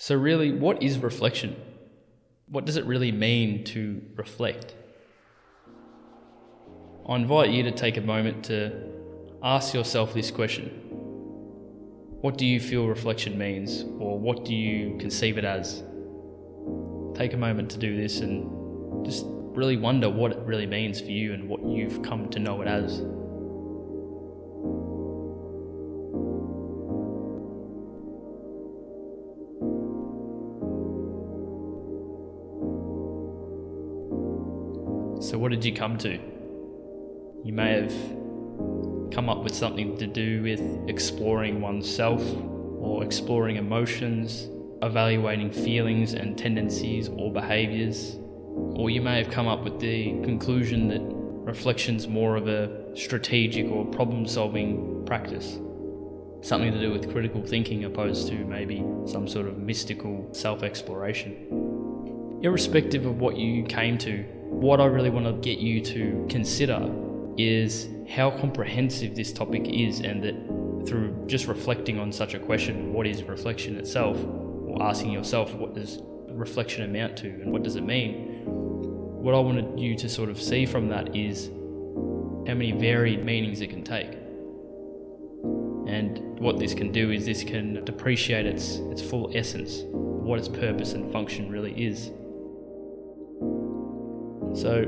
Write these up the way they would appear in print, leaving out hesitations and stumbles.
So really, what is reflection? What does it really mean to reflect? I invite you to take a moment to ask yourself this question. What do you feel reflection means, or what do you conceive it as? Take a moment to do this and just really wonder what it really means for you and what you've come to know it as. So what did you come to? You may have come up with something to do with exploring oneself or exploring emotions, evaluating feelings and tendencies or behaviours. Or you may have come up with the conclusion that reflection's more of a strategic or problem-solving practice. Something to do with critical thinking opposed to maybe some sort of mystical self-exploration. Irrespective of what you came to, what I really want to get you to consider is how comprehensive this topic is, and that through just reflecting on such a question, what is reflection itself, or asking yourself what does reflection amount to and what does it mean, what I wanted you to sort of see from that is how many varied meanings it can take. And what this can do is this can depreciate its full essence, what its purpose and function really is. So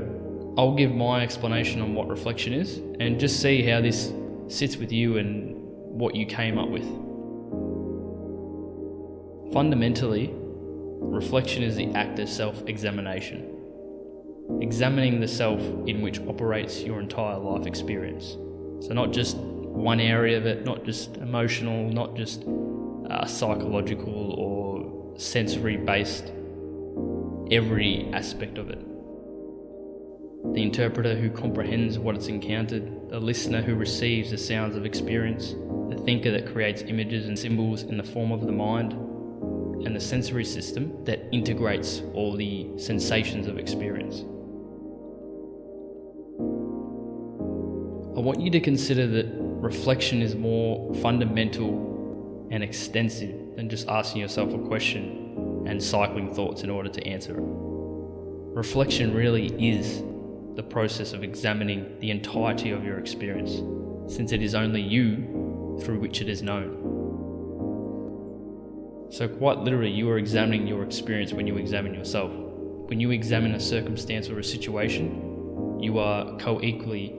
I'll give my explanation on what reflection is and just see how this sits with you and what you came up with. Fundamentally, reflection is the act of self-examination, examining the self in which operates your entire life experience. So not just one area of it, not just emotional, not just psychological or sensory-based, every aspect of it. The interpreter who comprehends what it's encountered, the listener who receives the sounds of experience, the thinker that creates images and symbols in the form of the mind, and the sensory system that integrates all the sensations of experience. I want you to consider that reflection is more fundamental and extensive than just asking yourself a question and cycling thoughts in order to answer it. Reflection really is the process of examining the entirety of your experience, since it is only you through which it is known. So quite literally, you are examining your experience when you examine yourself. When you examine a circumstance or a situation, you are co-equally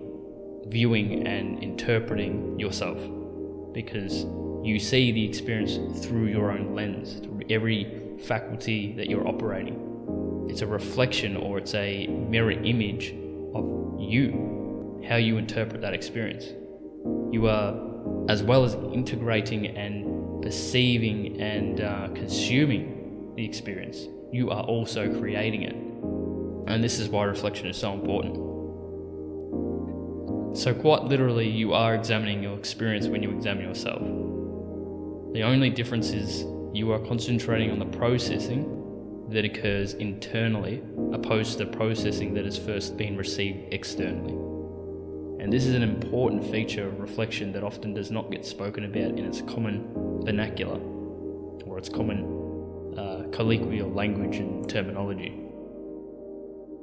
viewing and interpreting yourself, because you see the experience through your own lens, through every faculty that you're operating. It's a reflection, or it's a mirror image of you, how you interpret that experience. You are, as well as integrating and perceiving and consuming the experience, you are also creating it. And this is why reflection is so important. So quite literally, you are examining your experience when you examine yourself. The only difference is you are concentrating on the processing that occurs internally, opposed to the processing that has first been received externally. And this is an important feature of reflection that often does not get spoken about in its common vernacular, or its common colloquial language and terminology.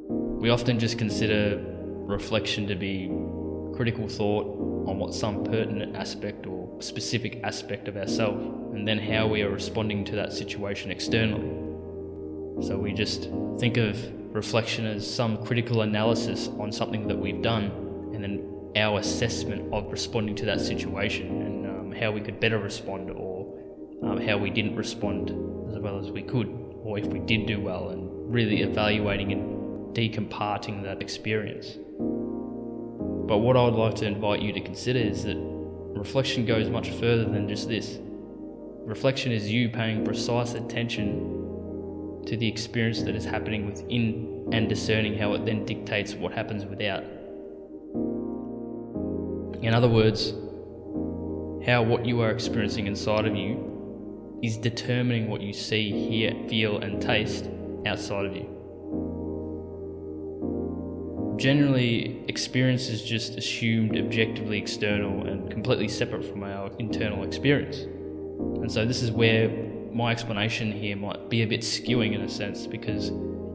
We often just consider reflection to be critical thought on what some pertinent aspect or specific aspect of ourselves, and then how we are responding to that situation externally. So we just think of reflection as some critical analysis on something that we've done, and then our assessment of responding to that situation and how we could better respond, or how we didn't respond as well as we could, or if we did do well, and really evaluating and decomparting that experience. But what I would like to invite you to consider is that reflection goes much further than just this. Reflection is you paying precise attention to the experience that is happening within and discerning how it then dictates what happens without. In other words, how what you are experiencing inside of you is determining what you see, hear, feel and taste outside of you. Generally, experience is just assumed objectively external and completely separate from our internal experience. And so this is where my explanation here might be a bit skewing in a sense, because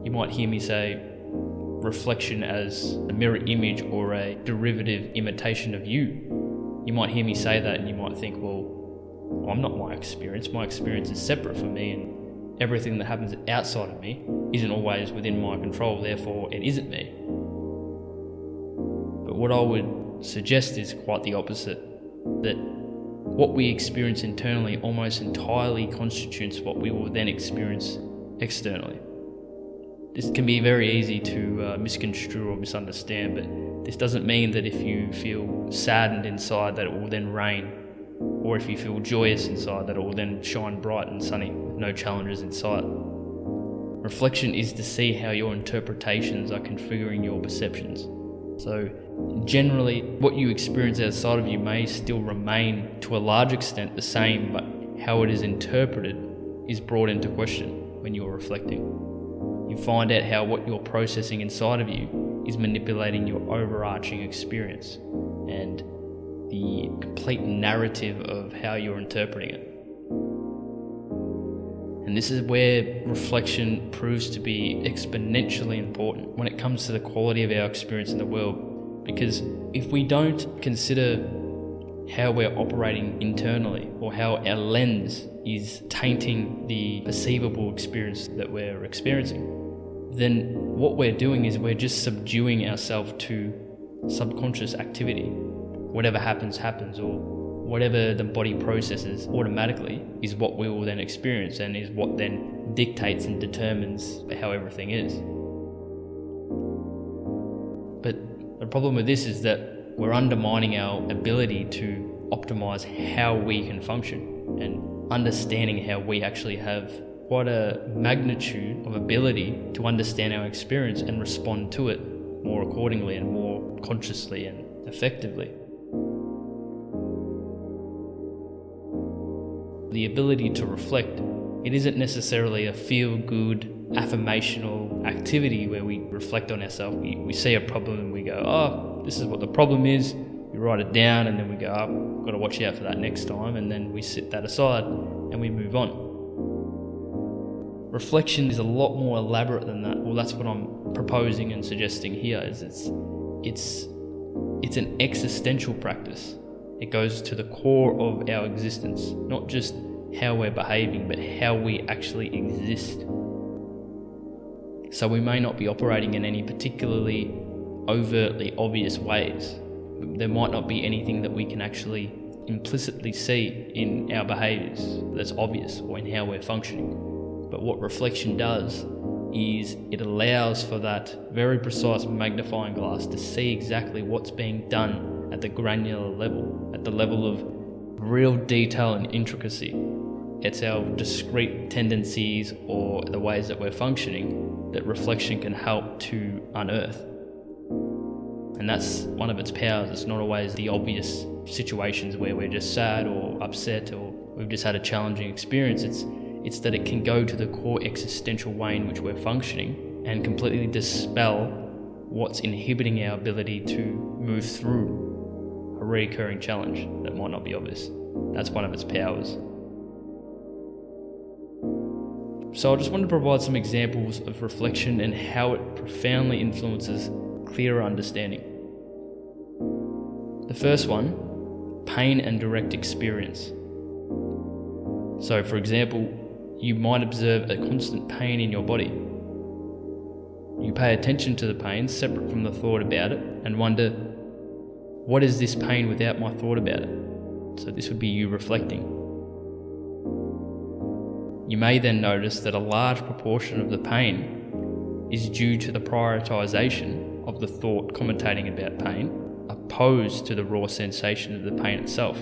you might hear me say reflection as a mirror image or a derivative imitation of you. You might hear me say that and you might think, well, I'm not my experience. My experience is separate from me, and everything that happens outside of me isn't always within my control, therefore it isn't me. But what I would suggest is quite the opposite, that what we experience internally almost entirely constitutes what we will then experience externally. This can be very easy to misconstrue or misunderstand, but this doesn't mean that if you feel saddened inside that it will then rain, or if you feel joyous inside that it will then shine bright and sunny with no challenges in sight. Reflection is to see how your interpretations are configuring your perceptions. So generally, what you experience outside of you may still remain to a large extent the same, but how it is interpreted is brought into question when you're reflecting. You find out how what you're processing inside of you is manipulating your overarching experience and the complete narrative of how you're interpreting it. And this is where reflection proves to be exponentially important when it comes to the quality of our experience in the world. Because if we don't consider how we're operating internally, or how our lens is tainting the perceivable experience that we're experiencing, then what we're doing is we're just subduing ourselves to subconscious activity. Whatever happens, happens, or whatever the body processes automatically is what we will then experience, and is what then dictates and determines how everything is. But the problem with this is that we're undermining our ability to optimize how we can function, and understanding how we actually have quite a magnitude of ability to understand our experience and respond to it more accordingly and more consciously and effectively. The ability to reflect, it isn't necessarily a feel-good, affirmational activity where we reflect on ourselves. We see a problem and we go, oh, this is what the problem is. We write it down and then we go, oh, I've got to watch out for that next time, and then we set that aside and we move on. Reflection is a lot more elaborate than that. Well, that's what I'm proposing and suggesting here. Is it's an existential practice. It goes to the core of our existence, not just how we're behaving, but how we actually exist. So we may not be operating in any particularly overtly obvious ways. There might not be anything that we can actually implicitly see in our behaviours that's obvious, or in how we're functioning. But what reflection does is it allows for that very precise magnifying glass to see exactly what's being done at the granular level, at the level of real detail and intricacy. It's our discrete tendencies or the ways that we're functioning that reflection can help to unearth. And that's one of its powers. It's not always the obvious situations where we're just sad or upset or we've just had a challenging experience. It's that it can go to the core existential way in which we're functioning and completely dispel what's inhibiting our ability to move through a recurring challenge that might not be obvious. That's one of its powers. So I just wanted to provide some examples of reflection and how it profoundly influences clearer understanding. The first one, pain and direct experience. So for example, you might observe a constant pain in your body. You pay attention to the pain separate from the thought about it and wonder, what is this pain without my thought about it? So this would be you reflecting. You may then notice that a large proportion of the pain is due to the prioritization of the thought commentating about pain, opposed to the raw sensation of the pain itself.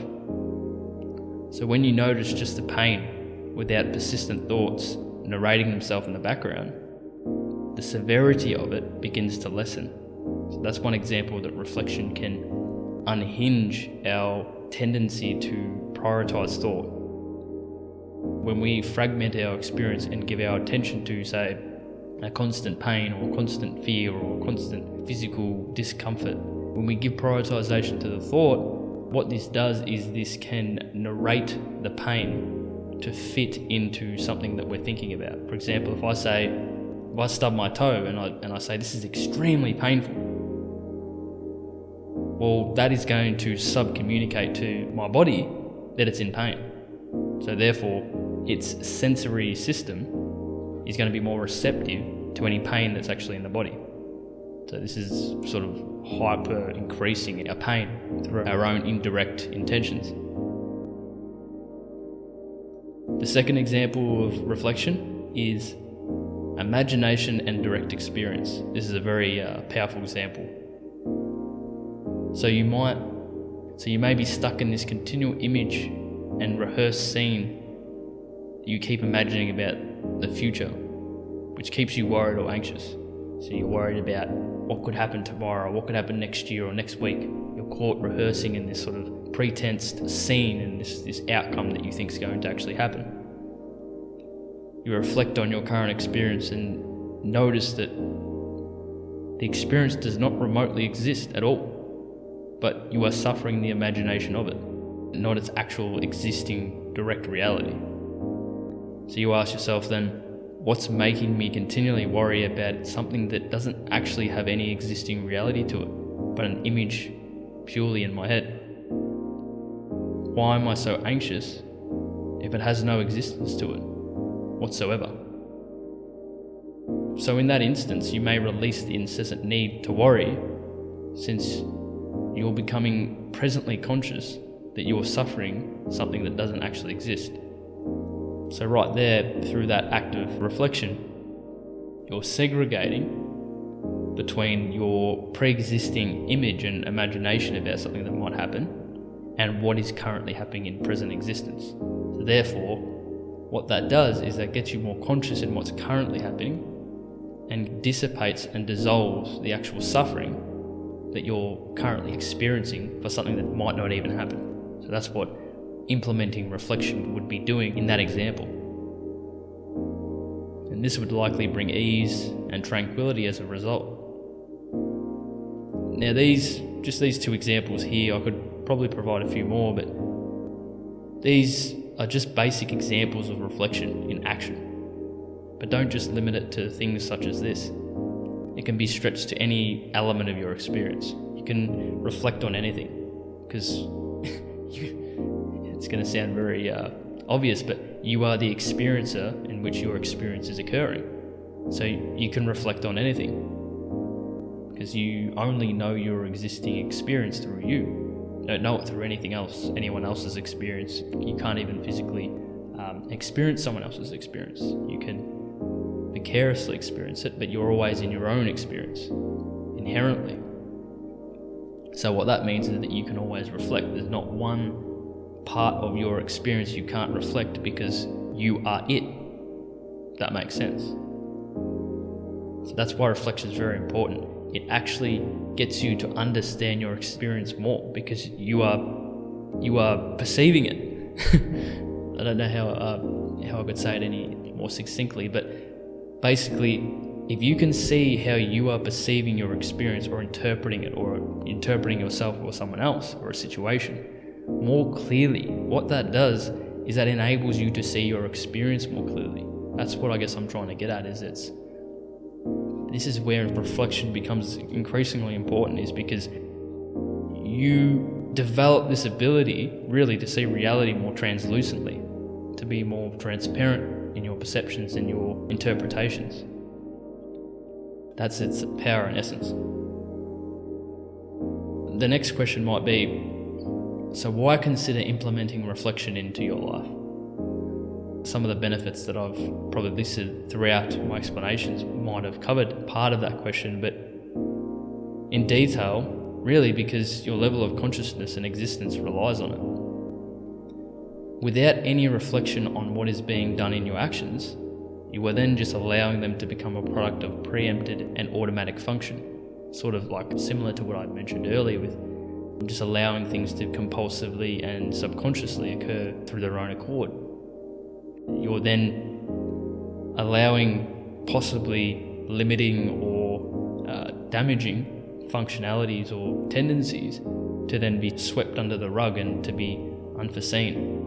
So when you notice just the pain without persistent thoughts narrating themselves in the background, the severity of it begins to lessen. So that's one example that reflection can unhinge our tendency to prioritize thought. When we fragment our experience and give our attention to, say, a constant pain or constant fear or constant physical discomfort, when we give prioritization to the thought, what this does is this can narrate the pain to fit into something that we're thinking about. For example, if I stub my toe and I say this is extremely painful, well, that is going to sub-communicate to my body that it's in pain. So therefore, its sensory system is going to be more receptive to any pain that's actually in the body. So this is sort of hyper increasing our pain through our own indirect intentions. The second example of reflection is imagination and direct experience. This is a very powerful example. So you may be stuck in this continual image and rehearsed scene you keep imagining about the future, which keeps you worried or anxious. So you're worried about what could happen tomorrow, what could happen next year or next week. You're caught rehearsing in this sort of pretensed scene and this outcome that you think is going to actually happen. You reflect on your current experience and notice that the experience does not remotely exist at all, but you are suffering the imagination of it, not its actual existing direct reality. So you ask yourself then, what's making me continually worry about something that doesn't actually have any existing reality to it, but an image purely in my head? Why am I so anxious if it has no existence to it whatsoever? So in that instance, you may release the incessant need to worry, since you're becoming presently conscious that you're suffering something that doesn't actually exist. So right there, through that act of reflection, you're segregating between your pre-existing image and imagination about something that might happen and what is currently happening in present existence. So therefore, what that does is that gets you more conscious in what's currently happening and dissipates and dissolves the actual suffering that you're currently experiencing for something that might not even happen. So that's what implementing reflection would be doing in that example. And this would likely bring ease and tranquility as a result. Now these two examples here, I could probably provide a few more, but these are just basic examples of reflection in action. But don't just limit it to things such as this. It can be stretched to any element of your experience. You can reflect on anything, because it's going to sound very obvious, but you are the experiencer in which your experience is occurring. So you can reflect on anything, because you only know your existing experience through you. You don't know it through anything else, anyone else's experience. You can't even physically experience someone else's experience. You can vicariously experience it, but you're always in your own experience, inherently. So what that means is that you can always reflect. There's not one part of your experience you can't reflect, because you are it. That makes sense. So that's why reflection is very important. It actually gets you to understand your experience more, because you are perceiving it. I don't know how I could say it any more succinctly, but basically, if you can see how you are perceiving your experience or interpreting it, or interpreting yourself or someone else or a situation more clearly, what that does is that enables you to see your experience more clearly. That's what I guess I'm trying to get at, is this is where reflection becomes increasingly important, is because you develop this ability really to see reality more translucently, to be more transparent in your perceptions and your interpretations. That's its power and essence. The next question might be, so why consider implementing reflection into your life? Some of the benefits that I've probably listed throughout my explanations might have covered part of that question, but in detail, really, because your level of consciousness and existence relies on it. Without any reflection on what is being done in your actions, you are then just allowing them to become a product of preempted and automatic function, sort of like similar to what I mentioned earlier, with just allowing things to compulsively and subconsciously occur through their own accord. You're then allowing possibly limiting or damaging functionalities or tendencies to then be swept under the rug and to be unforeseen.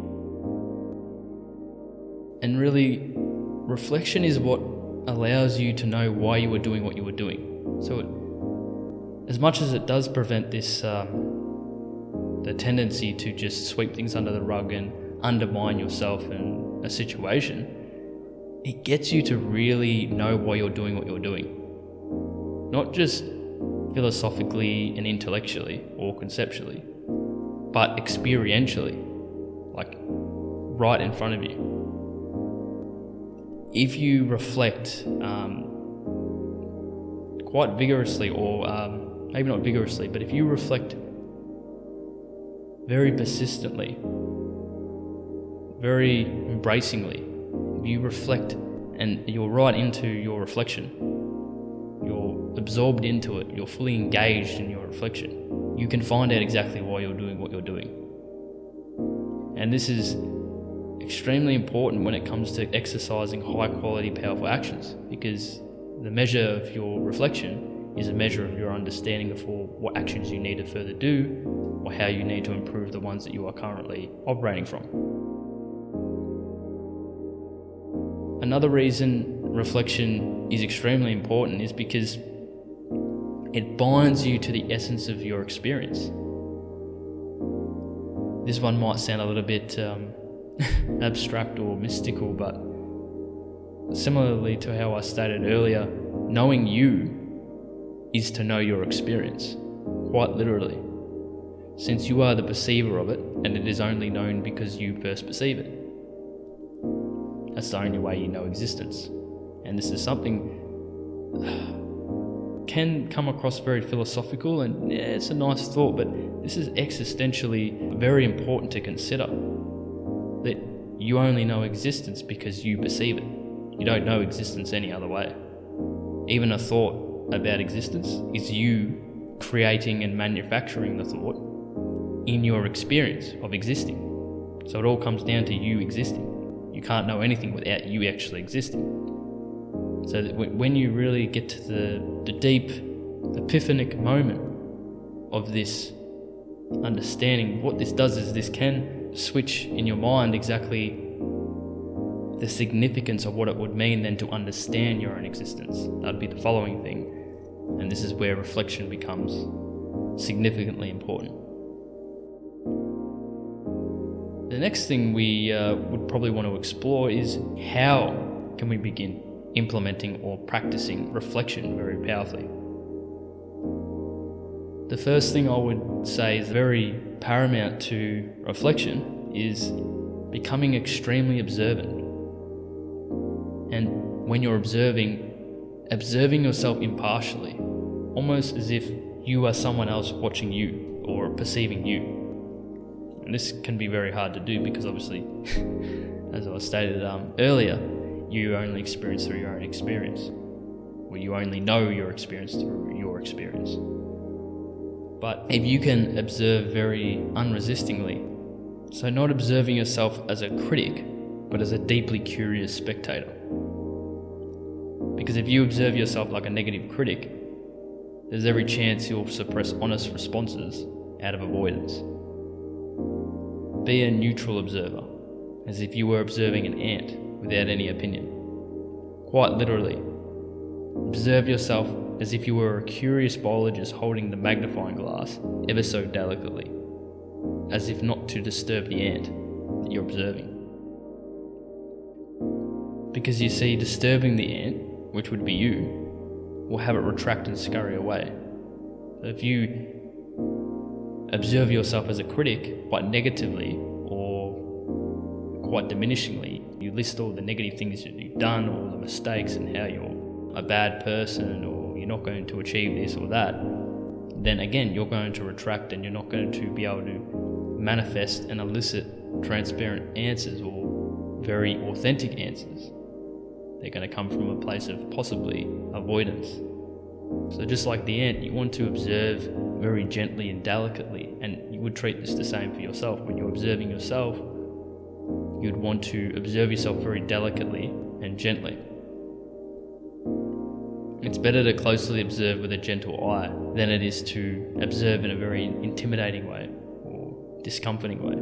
And really, reflection is what allows you to know why you were doing what you were doing. So as much as it does prevent this, the tendency to just sweep things under the rug and undermine yourself in a situation, it gets you to really know why you're doing what you're doing. Not just philosophically and intellectually or conceptually, but experientially, like right in front of you. If you reflect quite vigorously, or maybe not vigorously, but if you reflect very persistently, very embracingly, if you reflect and you're right into your reflection, you're absorbed into it, you're fully engaged in your reflection, you can find out exactly why you're doing what you're doing. And this is extremely important when it comes to exercising high quality, powerful actions, because the measure of your reflection is a measure of your understanding of what actions you need to further do, or how you need to improve the ones that you are currently operating from. Another reason reflection is extremely important is because it binds you to the essence of your experience. This one might sound a little bit abstract or mystical, but similarly to how I stated earlier, knowing you is to know your experience, quite literally, since you are the perceiver of it, and it is only known because you first perceive it. That's the only way you know existence. And this is something can come across very philosophical, and yeah, it's a nice thought, but this is existentially very important to consider. That you only know existence because you perceive it. You don't know existence any other way. Even a thought about existence is you creating and manufacturing the thought in your experience of existing. So it all comes down to you existing. You can't know anything without you actually existing. So that when you really get to the deep epiphanic moment of this understanding, what this does is this can switch in your mind exactly the significance of what it would mean then to understand your own existence. That'd be the following thing. And this is where reflection becomes significantly important. The next thing we would probably want to explore is how can we begin implementing or practicing reflection very powerfully. The first thing I would say is very paramount to reflection is becoming extremely observant. And when you're observing yourself impartially, almost as if you are someone else watching you or perceiving you. And this can be very hard to do because obviously, as I stated earlier, you only experience through your own experience, or you only know your experience through your experience. But if you can observe very unresistingly, so not observing yourself as a critic, but as a deeply curious spectator. Because if you observe yourself like a negative critic, there's every chance you'll suppress honest responses out of avoidance. Be a neutral observer, as if you were observing an ant without any opinion. Quite literally, observe yourself as if you were a curious biologist holding the magnifying glass ever so delicately, as if not to disturb the ant that you're observing. Because you see, disturbing the ant, which would be you, will have it retract and scurry away. So if you observe yourself as a critic quite negatively or quite diminishingly, you list all the negative things that you've done, all the mistakes and how you're a bad person or you're not going to achieve this or that, then again you're going to retract and you're not going to be able to manifest and elicit transparent answers or very authentic answers. They're going to come from a place of possibly avoidance. So just like the ant, you want to observe very gently and delicately, and you would treat this the same for yourself. When you're observing yourself, you'd want to observe yourself very delicately and gently. It's better to closely observe with a gentle eye than it is to observe in a very intimidating way or discomforting way.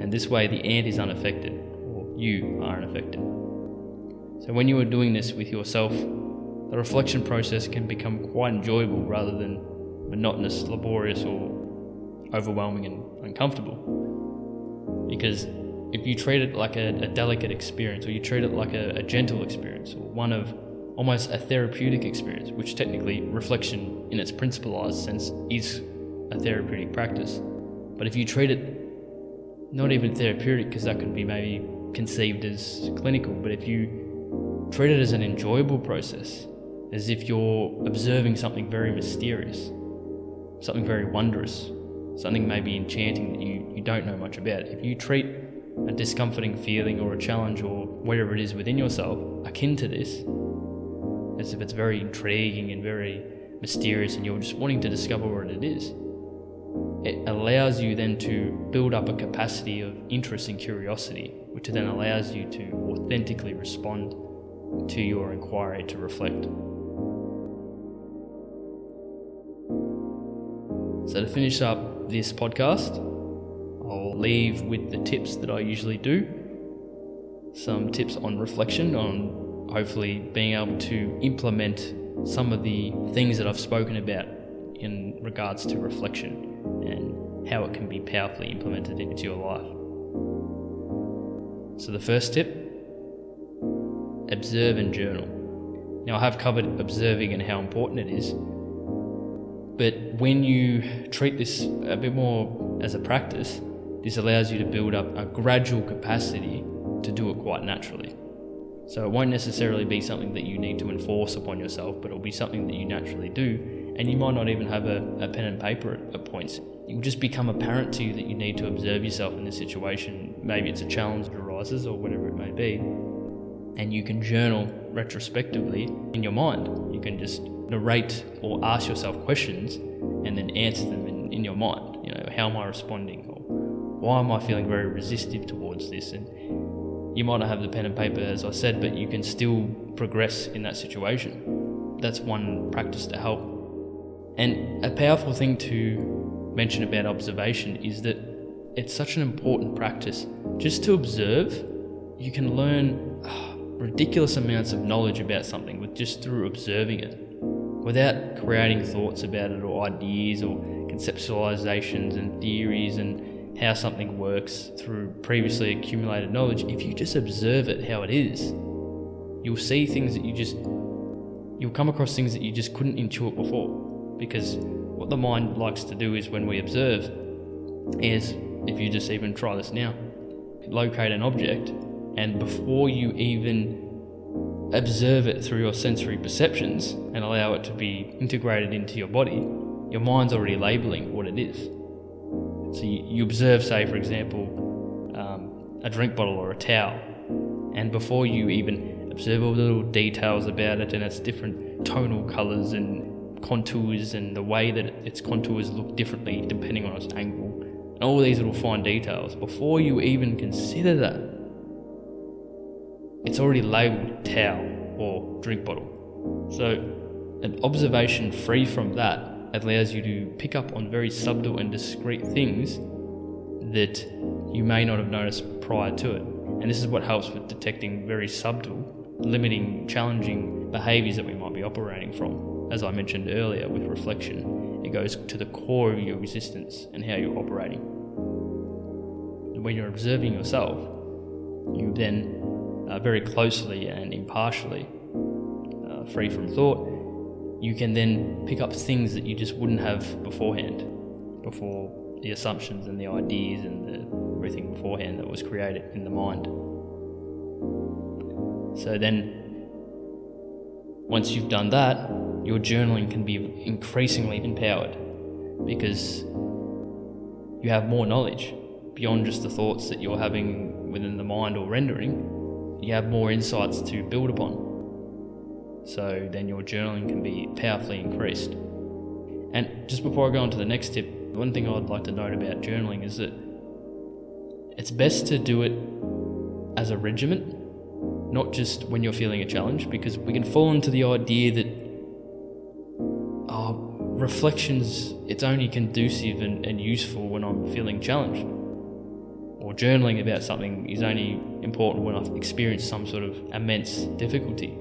And this way the ant is unaffected, or you are unaffected. So when you are doing this with yourself, the reflection process can become quite enjoyable rather than monotonous, laborious, or overwhelming and uncomfortable. Because if you treat it like a delicate experience, or you treat it like a gentle experience, or one of almost a therapeutic experience, which technically reflection in its principalized sense is a therapeutic practice. But if you treat it not even therapeutic, because that could be maybe conceived as clinical, but if you treat it as an enjoyable process, as if you're observing something very mysterious, something very wondrous, something maybe enchanting that you don't know much about. If you treat a discomforting feeling or a challenge or whatever it is within yourself akin to this, as if it's very intriguing and very mysterious and you're just wanting to discover what it is, it allows you then to build up a capacity of interest and curiosity, which then allows you to authentically respond to your inquiry, to reflect. So to finish up this podcast, I'll leave with the tips that I usually do. Some tips on reflection, on hopefully being able to implement some of the things that I've spoken about in regards to reflection and how it can be powerfully implemented into your life. So the first tip, observe and journal. Now I have covered observing and how important it is, but when you treat this a bit more as a practice, this allows you to build up a gradual capacity to do it quite naturally. So it won't necessarily be something that you need to enforce upon yourself, but it'll be something that you naturally do, and you might not even have a pen and paper at points. It will just become apparent to you that you need to observe yourself in this situation. Maybe it's a challenge that arises or whatever it may be, and you can journal retrospectively in your mind. You can just narrate or ask yourself questions and then answer them in your mind. You know, how am I responding? Or why am I feeling very resistive towards this? And you might not have the pen and paper, as I said, but you can still progress in that situation. That's one practice to help. And a powerful thing to mention about observation is that it's such an important practice. Just to observe, you can learn ridiculous amounts of knowledge about something with just through observing it, without creating thoughts about it or ideas or conceptualizations and theories and how something works through previously accumulated knowledge. If you just observe it how it is, you'll see things that you'll come across things that you just couldn't intuit before. Because what the mind likes to do is, when we observe, is, if you just even try this now, locate an object, and before you even observe it through your sensory perceptions and allow it to be integrated into your body, your mind's already labeling what it is. So you observe, say for example, a drink bottle or a towel, and before you even observe all the little details about it and its different tonal colours and contours and the way that its contours look differently depending on its angle, and all these little fine details, before you even consider that, it's already labelled towel or drink bottle. So an observation free from that allows you to pick up on very subtle and discrete things that you may not have noticed prior to it. And this is what helps with detecting very subtle, limiting, challenging behaviours that we might be operating from. As I mentioned earlier with reflection, it goes to the core of your existence and how you're operating. When you're observing yourself, you then very closely and impartially, free from thought, you can then pick up things that you just wouldn't have beforehand, before the assumptions and the ideas and everything beforehand that was created in the mind. So then, once you've done that, your journaling can be increasingly empowered, because you have more knowledge beyond just the thoughts that you're having within the mind or rendering. You have more insights to build upon. So then your journaling can be powerfully increased. And just before I go on to the next tip, one thing I'd like to note about journaling is that it's best to do it as a regimen, not just when you're feeling a challenge, because we can fall into the idea that reflections, it's only conducive and useful when I'm feeling challenged. or journaling about something is only important when I've experienced some sort of immense difficulty.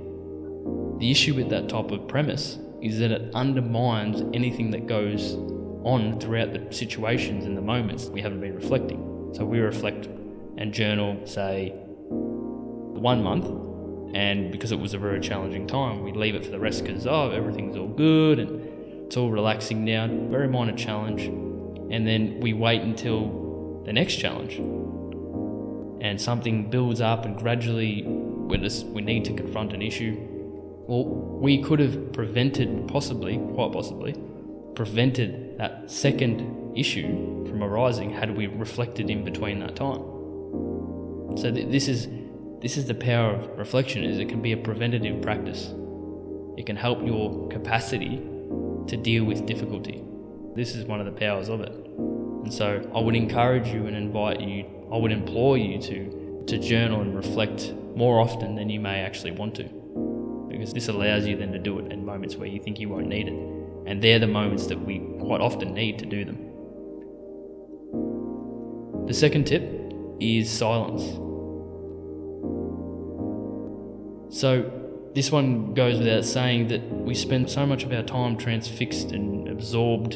The issue with that type of premise is that it undermines anything that goes on throughout the situations and the moments we haven't been reflecting. So we reflect and journal, say, 1 month, and because it was a very challenging time, we leave it for the rest because, everything's all good and it's all relaxing now, very minor challenge, and then we wait until the next challenge. And something builds up and gradually we need to confront an issue. Well, we could have quite possibly, prevented that second issue from arising had we reflected in between that time. So this is the power of reflection, is it can be a preventative practice. It can help your capacity to deal with difficulty. This is one of the powers of it. And so I would encourage you and I would implore you to journal and reflect more often than you may actually want to, because this allows you then to do it in moments where you think you won't need it. And they're the moments that we quite often need to do them. The second tip is silence. So this one goes without saying that we spend so much of our time transfixed and absorbed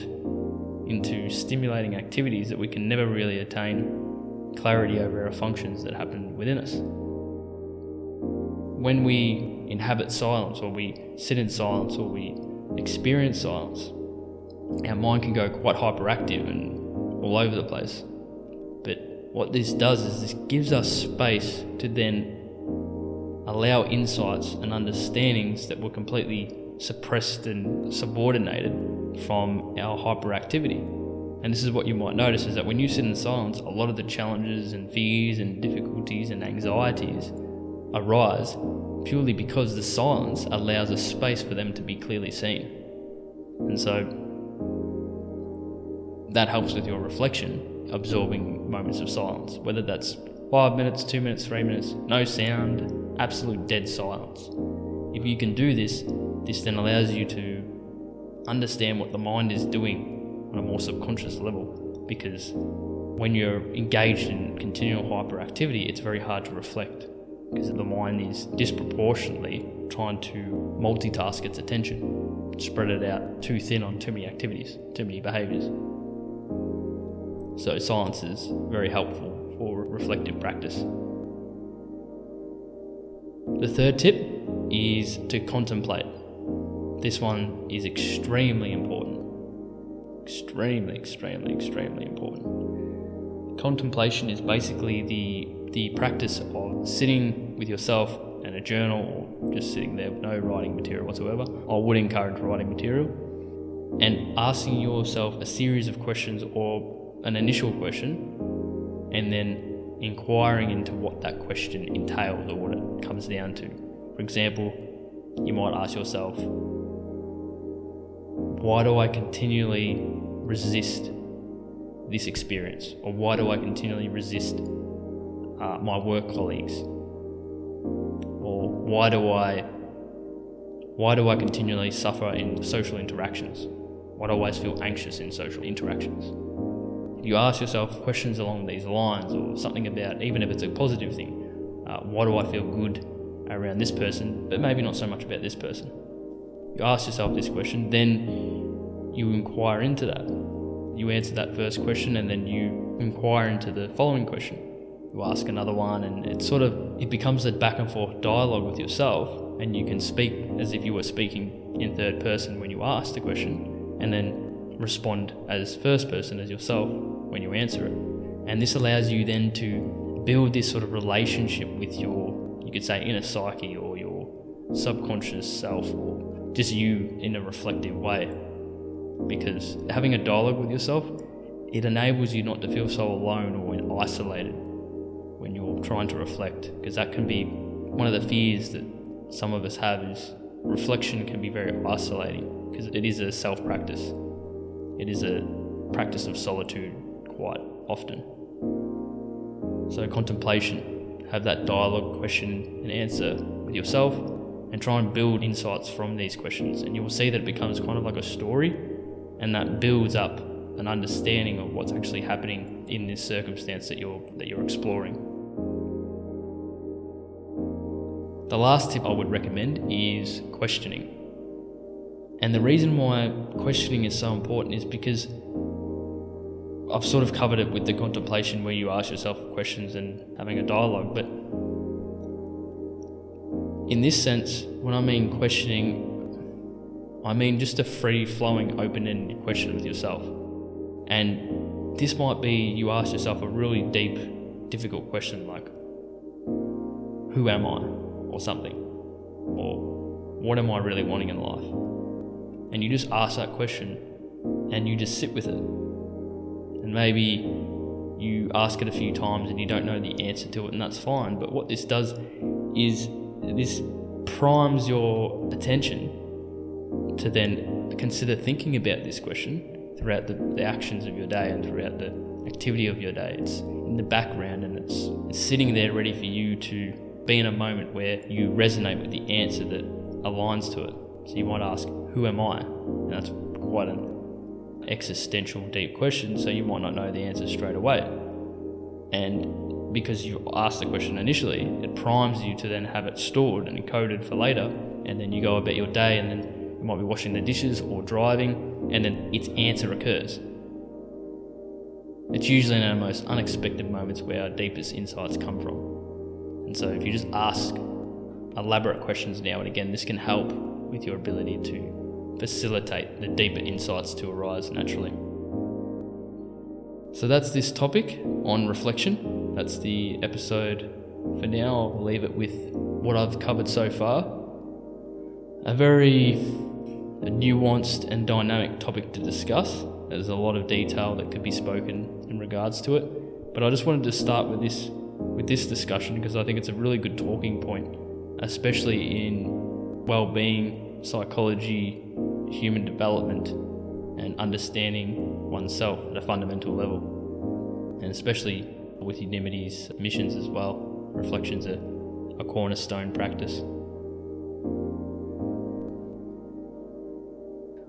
into stimulating activities that we can never really attain clarity over our functions that happen within us. When we inhabit silence, or we sit in silence, or we experience silence, our mind can go quite hyperactive and all over the place. But what this does is this gives us space to then allow insights and understandings that were completely suppressed and subordinated from our hyperactivity. And this is what you might notice, is that when you sit in silence, a lot of the challenges and fears and difficulties and anxieties arise purely because the silence allows a space for them to be clearly seen. And so that helps with your reflection, absorbing moments of silence, whether that's 5 minutes, 2 minutes, 3 minutes, no sound, absolute dead silence. If you can do this then allows you to understand what the mind is doing on a more subconscious level, because when you're engaged in continual hyperactivity, it's very hard to reflect because the mind is disproportionately trying to multitask its attention, spread it out too thin on too many activities, too many behaviours. So silence is very helpful for reflective practice. The third tip is to contemplate. This one is extremely important. Extremely important. Contemplation is basically the practice of sitting with yourself and a journal, or just sitting there with no writing material whatsoever. I would encourage writing material, and asking yourself a series of questions, or an initial question, and then inquiring into what that question entails or what it comes down to. For example, you might ask yourself, why do I continually resist this experience? Or why do I continually resist my work colleagues? Or why do I continually suffer in social interactions? Why do I always feel anxious in social interactions? If you ask yourself questions along these lines, or something about, even if it's a positive thing, why do I feel good around this person, but maybe not so much about this person? You ask yourself this question, then you inquire into that. You answer that first question, and then you inquire into the following question. You ask another one, and it becomes a back and forth dialogue with yourself, and you can speak as if you were speaking in third person when you ask the question, and then respond as first person, as yourself, when you answer it. And this allows you then to build this sort of relationship with your, you could say, inner psyche, or your subconscious self, or just you in a reflective way. Because having a dialogue with yourself, it enables you not to feel so alone or isolated when you're trying to reflect, because that can be one of the fears that some of us have, is reflection can be very isolating, because it is a self-practice. It is a practice of solitude quite often. So contemplation, have that dialogue, question and answer with yourself, and try and build insights from these questions, and you will see that it becomes kind of like a story, and that builds up an understanding of what's actually happening in this circumstance that you're exploring. The last tip I would recommend is questioning. And the reason why questioning is so important is because I've sort of covered it with the contemplation where you ask yourself questions and having a dialogue, but in this sense, when I mean questioning, I mean just a free-flowing, open-ended question with yourself. And this might be you ask yourself a really deep, difficult question like, who am I? Or something. Or what am I really wanting in life? And you just ask that question and you just sit with it. And maybe you ask it a few times and you don't know the answer to it, and that's fine. But what this does is this primes your attention to then consider thinking about this question throughout the actions of your day and throughout the activity of your day. It's in the background and it's sitting there ready for you to be in a moment where you resonate with the answer that aligns to it. So you might ask, who am I? And that's quite an existential, deep question, so you might not know the answer straight away. And because you asked the question initially, it primes you to then have it stored and encoded for later, and then you go about your day, and then you might be washing the dishes or driving, and then its answer occurs. It's usually in our most unexpected moments where our deepest insights come from. And so if you just ask elaborate questions now and again, this can help with your ability to facilitate the deeper insights to arise naturally. So that's this topic on reflection. That's the episode for now. I'll leave it with what I've covered so far. A very nuanced and dynamic topic to discuss. There's a lot of detail that could be spoken in regards to it. But I just wanted to start with this discussion because I think it's a really good talking point, especially in well-being, psychology, human development, and understanding oneself at a fundamental level. And especially with Unimity's missions as well, reflection's a cornerstone practice.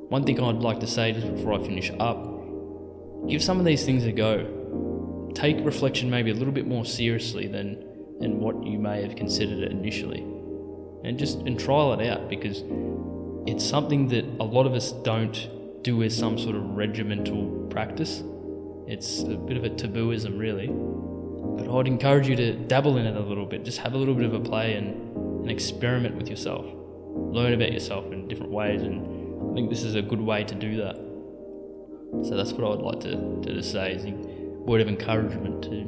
One thing I'd like to say just before I finish up, give some of these things a go. Take reflection maybe a little bit more seriously than what you may have considered it initially. And trial it out, because it's something that a lot of us don't do as some sort of regimental practice. It's a bit of a tabooism really. But I'd encourage you to dabble in it a little bit. Just have a little bit of a play and experiment with yourself. Learn about yourself in different ways, and I think this is a good way to do that. So that's what I would like to say, is a word of encouragement to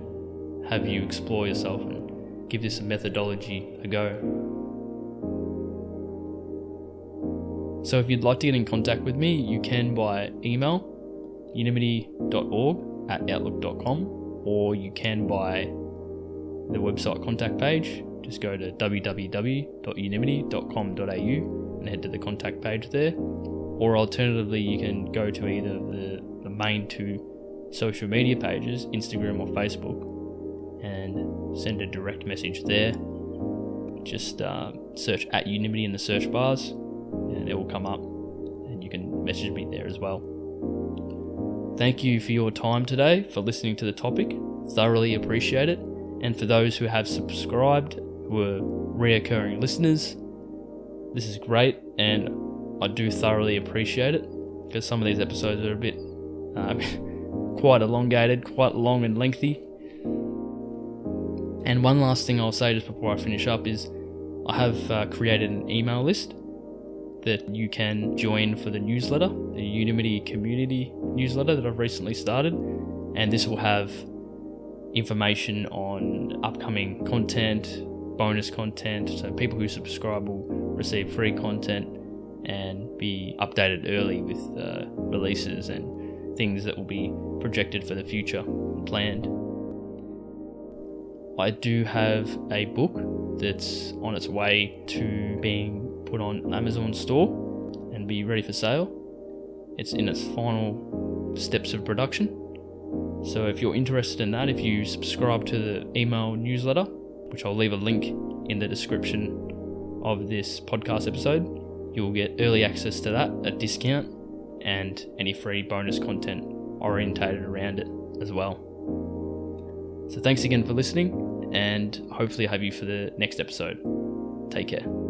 have you explore yourself and give this a methodology a go. So if you'd like to get in contact with me, you can by email, unimity.org@outlook.com, or you can by the website contact page. Just go to www.unimity.com.au and head to the contact page there. Or alternatively, you can go to either the main two social media pages, Instagram or Facebook, and send a direct message there. Just search @Unimity in the search bars and it will come up, and you can message me there as well. Thank you for your time today, for listening to the topic. Thoroughly appreciate it. And for those who have subscribed, who are reoccurring listeners, this is great, and I do thoroughly appreciate it, because some of these episodes are a bit quite elongated, quite long and lengthy. And one last thing I'll say just before I finish up is I have created an email list that you can join for the newsletter, the Unimity community newsletter that I've recently started, and this will have information on upcoming content, bonus content, so people who subscribe will receive free content and be updated early with releases and things that will be projected for the future and planned. I do have a book that's on its way to being put on Amazon store and be ready for sale. It's in its final steps of production. So if you're interested in that, if you subscribe to the email newsletter, which I'll leave a link in the description of this podcast episode, you'll get early access to that at discount and any free bonus content orientated around it as well. So thanks again for listening, and hopefully I have you for the next episode. Take care.